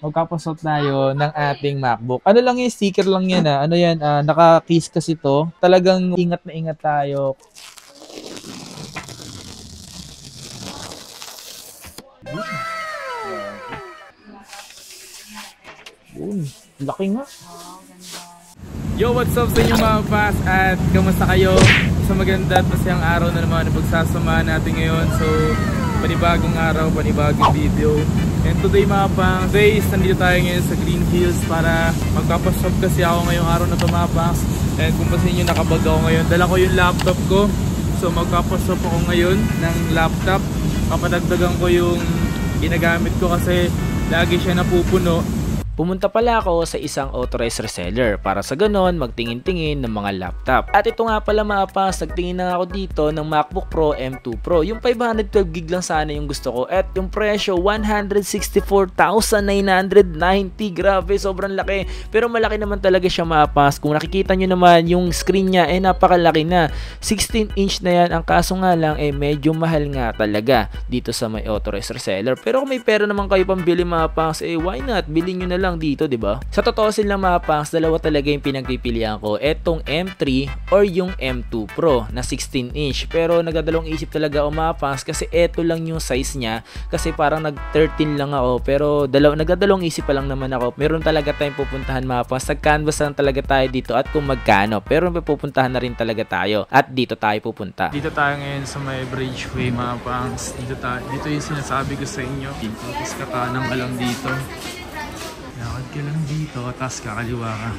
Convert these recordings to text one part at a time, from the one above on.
Magpapasok tayo ng ating MacBook. Ano lang yung sticker lang yan Ano yan, naka-case kasi to. Talagang ingat na ingat tayo. Boom. Laki nga. Yo, what's up sa inyo mga pass at kamusta kayo? Sa maganda at masayang araw na naman na pagsasamahan natin ngayon. So, panibagong araw, panibagong video. And today mga pang, nandito tayo ngayon sa Green Hills para magpapashop kasi ako ngayong araw na to mga pangs. And kung pasin nyo nakabag ako ngayon, dala ko yung laptop ko. So magpapashop ako ngayon ng laptop. Papadagdagan ko yung ginagamit ko kasi lagi siya napupuno. Pumunta pala ako sa isang authorized reseller para sa ganon magtingin-tingin ng mga laptop. At ito nga pala mga pas, nagtingin na ako dito ng MacBook Pro M2 Pro. Yung 512GB lang sana yung gusto ko at yung presyo 164,990. Grabe, sobrang laki. Pero malaki naman talaga siya mga pas. Kung nakikita nyo naman yung screen niya napakalaki na. 16-inch na yan. Ang kaso nga lang medyo mahal nga talaga dito sa may authorized reseller. Pero kung may pera naman kayo pambili mga pas, why not? Bilhin nyo na lang dito, 'di ba? Sa totoo sila mga pangs, dalawa talaga yung pinagpipilian ko. Etong M3 or yung M2 Pro na 16-inch. Pero nagdadalawang isip talaga ako mga pangs kasi eto lang yung size niya. Kasi parang nag-13 lang ako. Pero nagdadalawang isip pa lang naman ako. Meron talaga tayong pupuntahan mga pangs. Nag-canvas lang talaga tayo dito at kung magkano. Pero may pupuntahan na rin talaga tayo. At dito tayo pupunta. Dito tayo ngayon sa may Bridgeway mga pangs. Dito yung sinasabi ko sa inyo. Tapos kakanang ka lang dito. Lakad ka lang dito, tapos kakaliwa ka.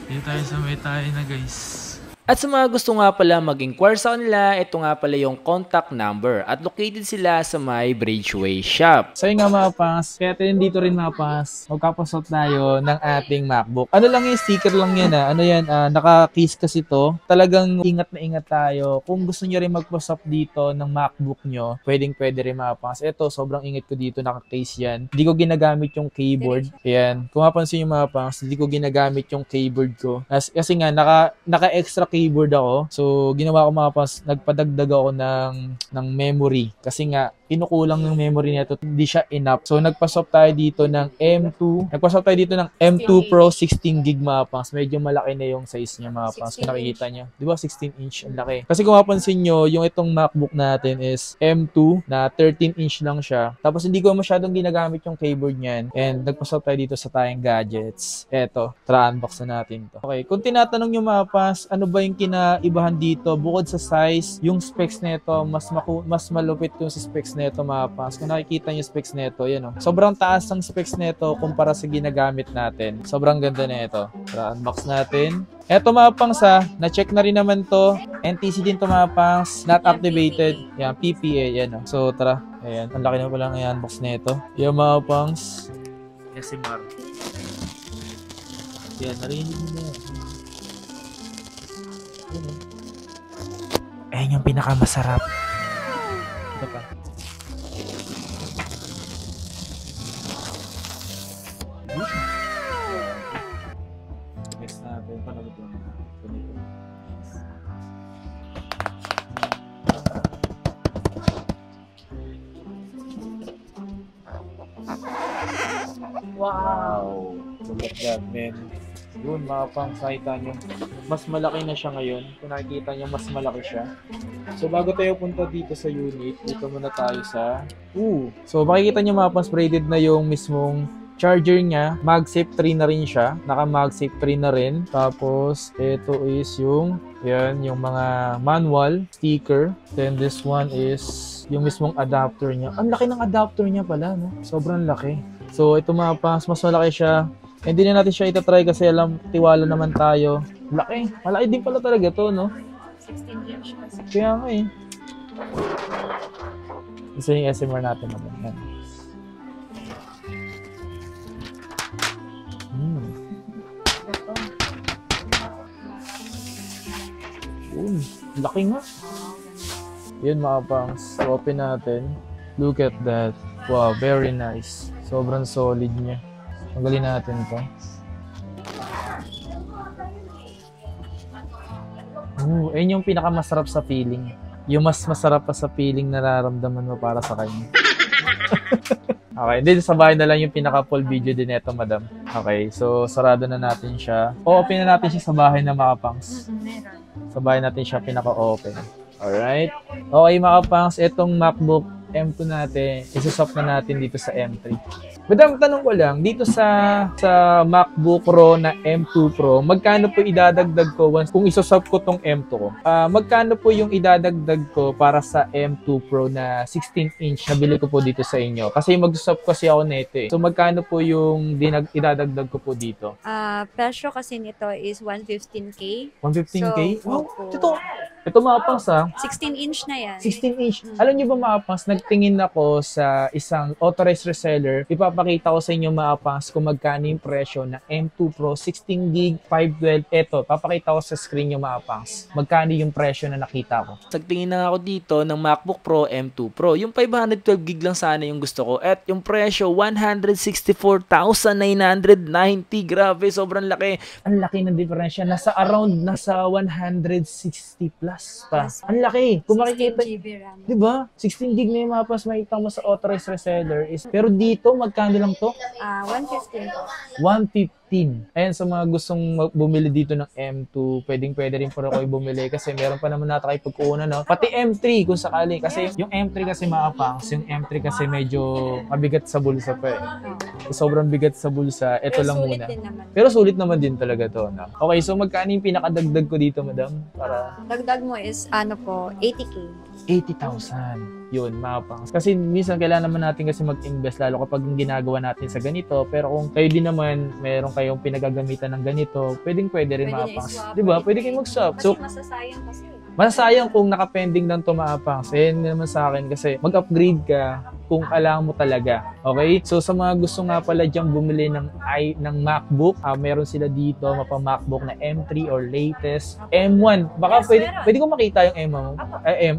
Dito tayo sa may tayo na guys. At sa mga gusto nga pala mag-inquire sa kanila, ito nga pala yung contact number. At located sila sa may Bridgeway shop. So yun nga mga pas, kaya dito rin mga pas, magpapasok tayo ng ating MacBook. Ano lang yung sticker lang yan Ano yan, naka-case kasi to. Talagang ingat na ingat tayo. Kung gusto nyo rin magpasok dito ng MacBook nyo, pwede rin mga pas. Ito, sobrang ingat ko dito, naka-case yan. Hindi ko ginagamit yung keyboard. Ayan, kung mapansin yung mga pas, hindi ko ginagamit yung keyboard ko. Kasi nga, naka-extra keyboard ako. So, ginawa ko mga pas, nagpadagdag ako ng memory. Kasi nga, kinukulang ng memory nito, hindi siya enough. So, nagpaswap tayo dito ng M2. Nagpaswap tayo dito ng M2 Pro 16GB mga pas. Medyo malaki na yung size niya mga pas. Kung nakikita niyo. Di ba 16-inch? Ang laki. Kasi kung mapansin nyo, yung itong MacBook natin is M2 na 13-inch lang siya. Tapos, hindi ko masyadong ginagamit yung keyboard niyan. And, nagpaswap tayo dito sa tayong gadgets. Eto, tara unbox na natin to. Okay, kung tinatanong nyo mga pas, ano ba yung kinaibahan dito? Bukod sa size, yung specs nito, mas malupit yung sa specs nito mga pas. Kung nakikita nyo specs nito, yan o. Sobrang taas ng specs nito kumpara sa ginagamit natin. Sobrang ganda na ito. Tara, unbox natin. Eto mga pangs na-check na rin naman to. NTC din to mga pangs. Not activated. Yan, PPA. Yan o. So, tara. Ayan, ang laki na palang i-unbox nito. Yan mga pangs. SMR. Yan, narinig mo na yan. Ayan yung pinakamasarap. Ito pa. Next natin, panagot yung ganito. Wow! Look at that, man. Yun, mga pang nakita nyo. Mas malaki na siya ngayon. Kung nakikita nyo, mas malaki siya. So, bago tayo punta dito sa unit, dito muna tayo sa... So, makikita nyo mga pang braided na yung mismong charger niya. MagSafe 3 na rin siya. Naka-MagSafe 3 na rin. Tapos, ito is yung... Yan, yung mga manual sticker. Then, this one is yung mismong adapter niya. Ang laki ng adapter niya pala, no? Sobrang laki. So, ito mga pang, mas malaki siya. Hindi na natin siya itatry kasi tiwala naman tayo. Laki. Malaki din pala talaga to, no? 16-inch kasi. Kaya nga eh. Isa yung SMR natin naman. Yan. Laki nga. Yun mga pangs. Open natin. Look at that. Wow, very nice. Sobrang solid niya. Tanggalin natin to. Ayun yung pinakamasarap sa feeling. Yung mas masarap pa sa feeling na nararamdaman mo para sa kanya. Okay, hindi sa bahay na lang yung pinaka full video din ito, madam. Okay, so sarado na natin siya. O-open na natin siya sa bahay na mga pangs. Meron. Sa bahay natin siya pinaka-open. Alright. Okay mga pangs, itong MacBook M2 natin, isuswap na natin dito sa M3. Madam, tanong ko lang, dito sa MacBook Pro na M2 Pro, magkano po idadagdag ko once kung isuswap ko tong M2 ko? Magkano po yung idadagdag ko para sa M2 Pro na 16-inch na bili ko po dito sa inyo? Kasi mag-swap kasi ako nito eh. So magkano po yung idadagdag ko po dito? Presyo kasi nito is 115K. 115K? So, Oh, ito mga pangs 16-inch na yan. 16-inch. Alam niyo ba mga pangs, nagtingin ako sa isang authorized reseller. Ipapakita ko sa inyo mga pangs kung magkano yung presyo na M2 Pro 16GB 512. Eto, papakita ko sa screen yung mga pangs. Magkano yung presyo na nakita ko. Nagtingin na ako dito ng MacBook Pro M2 Pro. Yung 512GB lang sana yung gusto ko. At yung presyo, 164,990. Grabe, sobrang laki. Ang laki ng diferensya. Nasa 160 plus pa. Ang laki. Kung makikita, 16GB RAM. diba? 16 gig na yung mga pas makikita mo sa authorized reseller. Pero dito, magkano lang to? 115 po. 115. Ayan, sa mga gustong bumili dito ng M2, pwede rin po ako bumili kasi meron pa naman nata kayo pagkukunan, no? Pati M3 kung sakali. Kasi yung M3 kasi mga pangs, yung M3 kasi medyo mabigat sa bulsa pa eh. Sobrang bigat sa bulsa. Ito Pero lang sulit muna. din naman. Pero sulit naman din talaga to. No? Okay, so magkano yung pinakadagdag ko dito, madam? Para Dagdag mo is 80K. 80,000. Yun, mga pangs. Kasi minsan kailangan naman natin kasi mag-invest lalo kapag yung ginagawa natin sa ganito. Pero kung kayo din naman, meron kayong pinagagamitan ng ganito, pwede rin mga Pwede pangs. i-swap. Diba? Pwede kayong mag-swap. Kasi So, masasayang kasi. masasayang kung nakapending lang to mga pangs. Eh, naman sa akin kasi mag-upgrade ka kung kailangan mo talaga. Okay? So, sa mga gusto nga pala dyan bumili ng MacBook, meron sila dito, mapa-MacBook na M3 or latest. M1. Baka Yes, pwede ko makita yung M1 mo.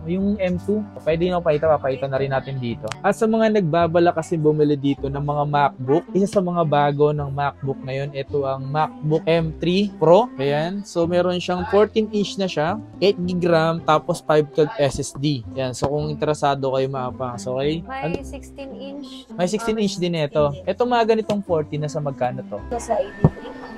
Yung M2. Pwede nyo papakita na rin natin dito. At sa mga nagbabala kasi bumili dito ng mga MacBook, isa sa mga bago ng MacBook ngayon, ito ang MacBook M3 Pro. Ayan. So, meron siyang 14-inch na siya, 8GB RAM, tapos 512 SSD. Ayan. So, kung interesado kayo mga pangs, okay? May 16-inch. May 16-inch din ito. Ito mga ganitong 14 na sa magkano to? Sa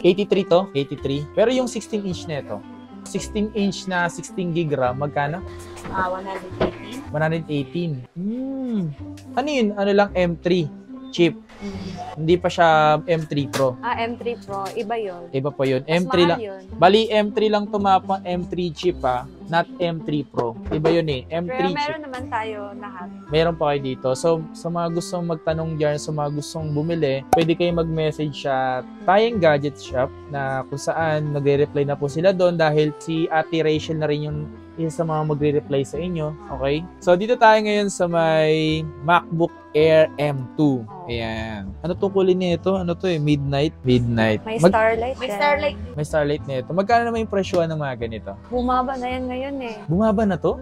83. 83 to? 83. Pero yung 16-inch na ito, 16-inch na 16GB RAM, magkano? 118. 118. Ano yun? Ano lang M3 chip. Hindi pa siya M3 Pro. M3 Pro. Iba yun. Iba pa yun. Mas M3 mahal lang. yun. Bali, M3 lang tumapa. M3 chip not M3 Pro. Iba yun eh. M3 Pero chip. meron naman tayo lahat. Meron pa kayo dito. So, sa mga gustong magtanong dyan, sa mga gustong bumili, pwede kayo mag-message sa Tayang Gadget Shop na kung saan nagre-reply na po sila doon dahil si Ate Rachel na rin yung isa sa mga magre-reply sa inyo. Okay? So, dito tayo ngayon sa may MacBook Air M2. Ayan. Ano tungkulin nito? Ano to eh? Midnight? Midnight. May Starlight. May Starlight. May Starlight nito. Magkano naman yung presyo ng mga ganito? Bumaba na yan ngayon eh. Bumaba na to?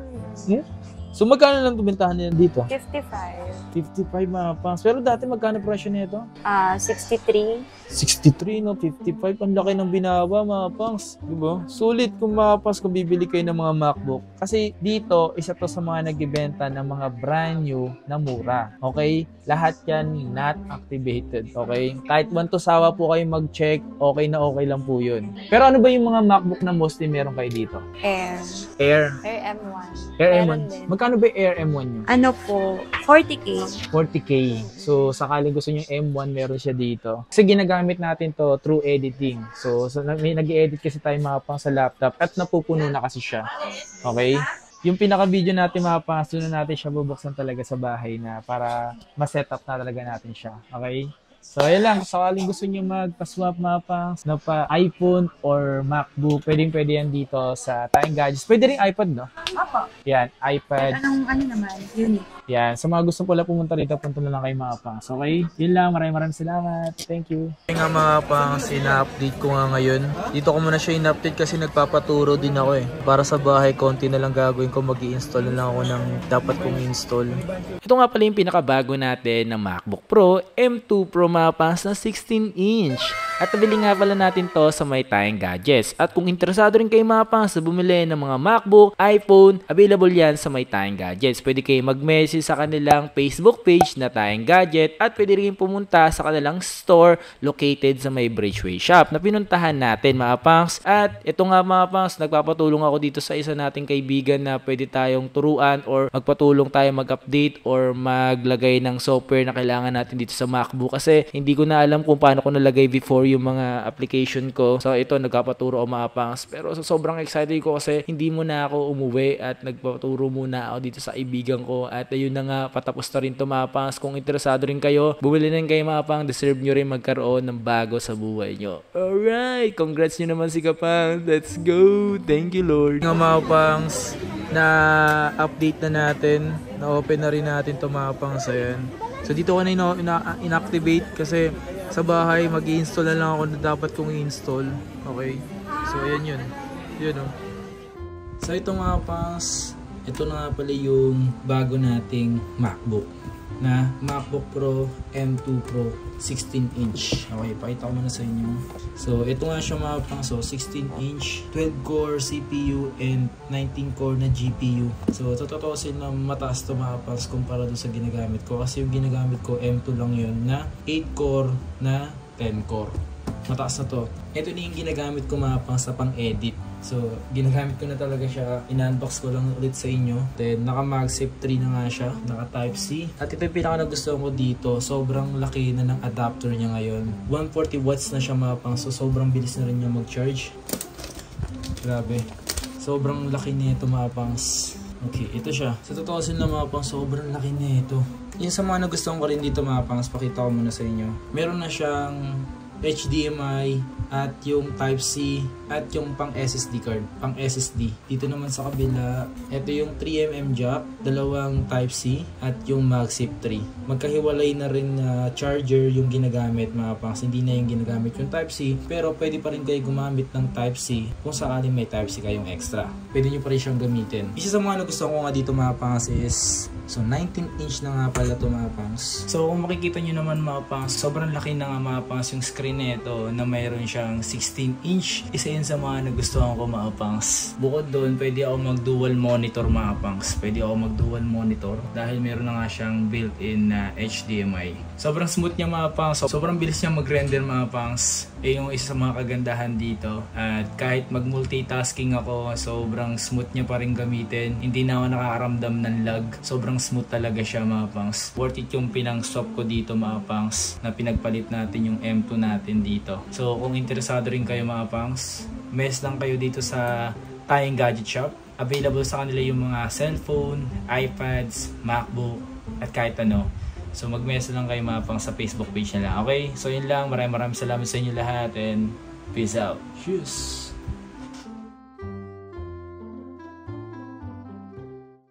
So, magkano lang tumentahan nila dito? 55. 55 mga pangs. Pero dati magkano presyo nito? 63. 63, no? 55. Ang laki ng binawa, mga pangs. Diba? Sulit kung mga pangs kung bibili kayo ng mga MacBook. Kasi dito, isa to sa mga nagbibenta ng mga brand new na mura. Okay? Lahat yan not activated. Okay? Kahit 1 to sawa po kayo mag-check, okay na okay lang po yun. Pero ano ba yung mga MacBook na mostly meron kayo dito? Air. Air. Air M1. Air Meron M1. din. Magkano ba yung Air M1 nyo? Ano po? 40K. 40K. So, sakaling gusto nyo M1, meron siya dito. Kasi ginagamit natin to through editing. So may nag-edit kasi tayo mga pang sa laptop at napupuno na kasi siya. Okay? Yung pinaka-video natin mga pang, doon na natin siya bubuksan talaga sa bahay na para ma-setup na talaga natin siya. Okay? So, ayun lang. Sakaling gusto nyo magpa-swap mga pangs na pa iPhone or MacBook, pwede yan dito sa Tayang Gadgets. Pwede rin iPad, no? Opo. Yan, iPad. Anong naman? Unique. Yan. Sa mga gusto pala pumunta rito, punta na lang kayo mga pangs. Okay? Yun lang. Maraming salamat. Thank you. Yung nga mga pangs, ina-update ko nga ngayon. Dito ko muna siya in-update kasi nagpapaturo din ako eh. Para sa bahay, konti na lang gagawin ko. Mag-i-install na lang ako ng dapat kong install. Ito nga pala yung pinakabago natin ng MacBook Pro M2 Pro mga pangs na 16-inch. At nabili nga pala natin to sa May Tayong Gadgets. At kung interesado rin kayo mga pangs na bumili ng mga MacBook, iPhone, available yan sa May Tayong Gadgets. Pwede kayo mag-message sa kanilang Facebook page na Tayong Gadget at pwede rin pumunta sa kanilang store located sa May Bridgeway Shop na pinuntahan natin mga pangs. At ito nga mga pangs, nagpapatulong ako dito sa isa nating kaibigan na pwede tayong turuan or magpatulong tayo mag-update or maglagay ng software na kailangan natin dito sa MacBook kasi hindi ko na alam kung paano ko nalagay before yung mga application ko. So ito, nagpapaturo ako mga pangs. Pero sobrang excited ko kasi hindi muna ako umuwi at nagpaturo muna ako dito sa kaibigan ko. At ayun na nga, patapos na rin ito mga pangs. Kung interesado rin kayo, bumili na rin kayo mga pangs. Deserve nyo rin magkaroon ng bago sa buhay nyo. Alright, congrats nyo naman si Kapang. Let's go. Thank you Lord. Nga mga pangs, na update na natin, na open na rin natin ito mga pangs. Ayan. So dito ko na inactivate kasi sa bahay mag-i-install na lang ako na dapat kong i-install. Okay. So ayan yun. Yun o. So ito mga pangs, ito na nga pala yung bago nating MacBook na MacBook Pro M2 Pro 16-inch. Okay, pakita ko muna sa inyo. So ito nga siya mga pangs. So 16-inch, 12-core CPU and 19-core na GPU. So totoosin na mataas to mga pangs kumpara doon sa ginagamit ko. Kasi yung ginagamit ko M2 lang yun na 8-core na 10-core. Mataas na to. Ito na yung ginagamit ko mga pangs sa pang-edit. So, ginagamit ko na talaga siya. In-unbox ko lang ulit sa inyo. Then, naka-MagSafe 3 na nga siya. Naka-Type-C. At ito yung pinaka-nagustuhan ko dito. Sobrang laki na ng adapter niya ngayon. 140 watts na siya mga pangs. So, sobrang bilis na rin niya mag-charge. Grabe. Sobrang laki niya ito mga pangs. Okay, ito siya. Sa totoo sila mga pangs, sobrang laki niya ito. Yung sa mga nagustuhan ko rin dito mga pangs, pakita ko muna sa inyo. Meron na siyang HDMI at yung Type-C at yung pang SSD card, pang SSD. Dito naman sa kabila, ito yung 3mm jack, dalawang Type-C at yung MagSafe 3. Magkahiwalay na rin charger yung ginagamit mga pangs. Hindi na yung ginagamit yung Type-C, pero pwede pa rin kayo gumamit ng Type-C kung sakaling may Type-C kayong extra. Pwede nyo pa rin siyang gamitin. Isa sa mga nagustuhan ko nga dito mga pangs is so 19-inch na nga pala ito mga pangs. So kung makikita nyo naman mga pangs, sobrang laki na nga mga pangs yung screen nito na mayroon siyang 16-inch. Isa yun sa mga nagustuhan ko mga pangs. Bukod doon, pwede ako mag-dual monitor mga pangs. Pwede ako mag-dual monitor dahil meron na nga siyang built-in na HDMI. Sobrang smooth niya mga pangs. Sobrang bilis niya mag-render mga pangs. Yung isa sa mga kagandahan dito. At kahit mag-multitasking ako, sobrang smooth niya pa rin gamitin. Hindi na ako nakakaramdam ng lag. Sobrang smooth talaga siya mga pangs. Worth it yung pinang-swap ko dito mga pangs na pinagpalit natin yung M2 natin dito. So kung interesado rin kayo mga pangs, mess lang kayo dito sa Tayong Gadget Shop. Available sa kanila yung mga cellphone, iPads, MacBook at kahit ano. So mag-message lang kayo mga pangs sa Facebook page nila. Okay? So yun lang. Maraming salamat sa inyo lahat and peace out. Cheers!